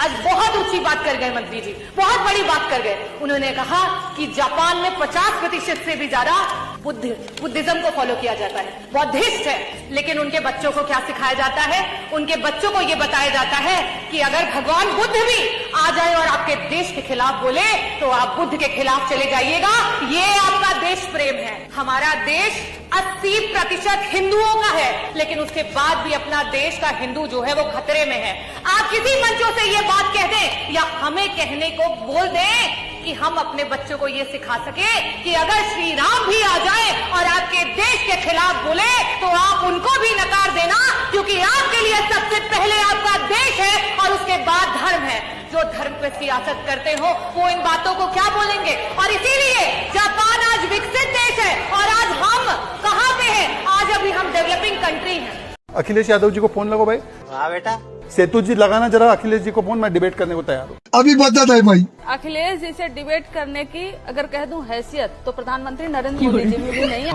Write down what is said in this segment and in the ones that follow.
आज बहुत ऊंची बात कर गए मंत्री जी, बहुत बड़ी बात कर गए। उन्होंने कहा कि जापान में 50% से भी ज्यादा बुद्धिज्म को फॉलो किया जाता है, बौद्धिस्ट है। लेकिन उनके बच्चों को क्या सिखाया जाता है? उनके बच्चों को ये बताया जाता है कि अगर भगवान बुद्ध भी आ जाए और आपके देश के खिलाफ बोले तो आप बुद्ध के खिलाफ चले जाइएगा। ये आपका देश प्रेम है। हमारा देश 80% हिंदुओं का है, लेकिन उसके बाद भी अपना देश का हिंदू जो है वो खतरे में है। आप किसी मंचों से ये बात कह दें या हमें कहने को बोल दें कि हम अपने बच्चों को ये सिखा सके कि अगर श्री राम भी आ जाए और आपके देश के खिलाफ बोले तो आप उनको भी नकार देना, क्योंकि आपके लिए सबसे पहले आपका देश है और उसके बाद धर्म है। जो धर्म पे सियासत करते हो वो इन बातों को क्या बोलेंगे? और इसीलिए जापान आज विकसित देश है और आज हम कहाँ पे हैं? आज अभी हम डेवलपिंग कंट्री हैं। अखिलेश यादव जी को फोन लगाओ भाई। हाँ बेटा। सेतु जी लगाना जरा अखिलेश जी को फोन, मैं डिबेट करने को तैयार हूँ। अभी बता दे भाई। अखिलेश जी से डिबेट करने की अगर कह दूं हैसियत तो प्रधानमंत्री नरेंद्र मोदी जी में भी नहीं है।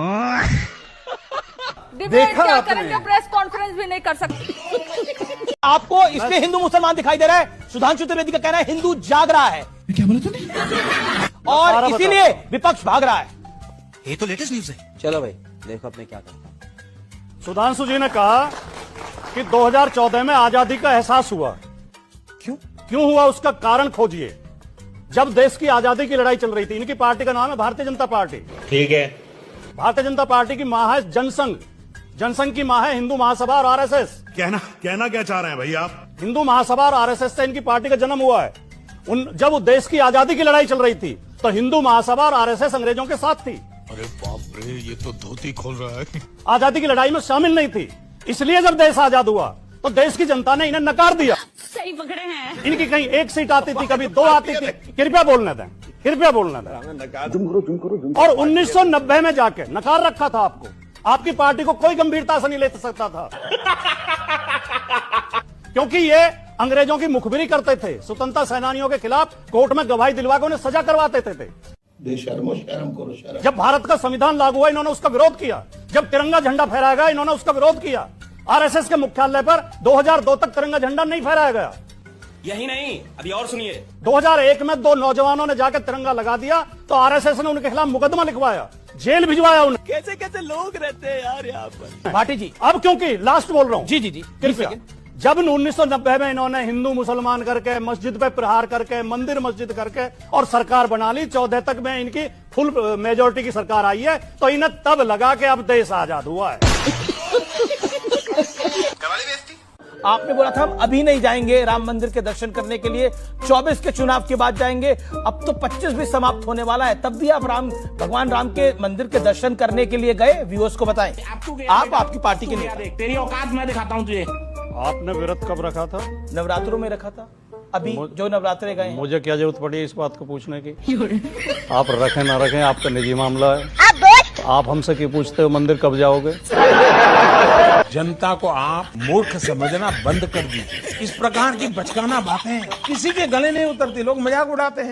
डिबेट क्या करेंगे? प्रेस कॉन्फ्रेंस भी नहीं कर सकते। आपको इसलिए हिंदू मुसलमान दिखाई दे रहा है। सुधांशु त्रिवेदी का कहना है हिंदू जाग रहा है। क्या बोला तूने? और इसीलिए विपक्ष भाग रहा है। ये तो लेटेस्ट न्यूज है। चलो भाई देखो अपने क्या करना। सुधांशु जी ने कहा कि 2014 में आजादी का एहसास हुआ। क्यों हुआ उसका कारण खोजिए। जब देश की आजादी की लड़ाई चल रही थी, इनकी पार्टी का नाम है भारतीय जनता पार्टी। ठीक है। भारतीय जनता पार्टी की मां है जनसंघ, जनसंघ की मां है हिंदू महासभा और आरएसएस। कहना क्या चाह रहे हैं भाई आप? हिंदू महासभा और आरएसएस से इनकी पार्टी का जन्म हुआ है। जब वो देश की आजादी की लड़ाई चल रही थी तो हिंदू महासभा और आरएसएस अंग्रेजों के साथ थी। अरे बाप रे, ये तो धोती खोल रहा है। आजादी की लड़ाई में शामिल नहीं थी, इसलिए जब देश आजाद हुआ तो देश की जनता ने इन्हें नकार दिया। सही पकड़े हैं। इनकी कहीं एक सीट आती थी, कभी 2 आती थी। कृपया बोलने दें, कृपया बोलने दें। और 1990 में जाके नकार रखा था आपको। आपकी पार्टी को कोई गंभीरता से नहीं ले सकता था, क्योंकि ये अंग्रेजों की मुखबिरी करते थे, स्वतंत्रता सेनानियों के खिलाफ कोर्ट में गवाही दिलवा के उन्हें सजा करवाते थे। जब भारत का संविधान लागू हुआ इन्होंने उसका विरोध किया। जब तिरंगा झंडा फहराया गया इन्होंने उसका विरोध किया। आरएसएस के मुख्यालय पर 2002 तक तिरंगा झंडा नहीं फहराया गया। यही नहीं, अभी और सुनिए। 2001 में 2 नौजवानों ने जाकर तिरंगा लगा दिया तो आरएसएस ने उनके खिलाफ मुकदमा लिखवाया, जेल भिजवाया उन्हें। कैसे कैसे लोग रहते हैं यार यहाँ पर। भाटी जी अब क्योंकि लास्ट बोल रहा हूँ। जी कृपया। जब 1990 में इन्होंने हिंदू मुसलमान करके, मस्जिद पे प्रहार करके, मंदिर मस्जिद करके और सरकार बना ली, 14 तक में इनकी फुल मेजोरिटी की सरकार आई है, तो इन्हें तब लगा कि अब देश आजाद हुआ है। आपने बोला था हम अभी नहीं जाएंगे राम मंदिर के दर्शन करने के लिए, 24 के चुनाव के बाद जाएंगे। अब तो 25 भी समाप्त होने वाला है, तब भी आप भगवान राम के मंदिर के दर्शन करने के लिए गए? व्यूअर्स को बताएं। आप आपकी पार्टी के नेता। तेरी औकात मैं दिखाता हूँ तुझे। आपने व्रत कब रखा था? नवरात्रों में रखा था। अभी जो नवरात्रे गए। मुझे क्या जरूरत पड़ी इस बात को पूछने की? आप रखें ना रखें आपका निजी मामला है। आप हमसे क्यों पूछते हो मंदिर कब जाओगे? जनता को आप मूर्ख समझना बंद कर दीजिए। इस प्रकार की बचकाना बातें किसी के गले नहीं उतरती, लोग मजाक उड़ाते हैं।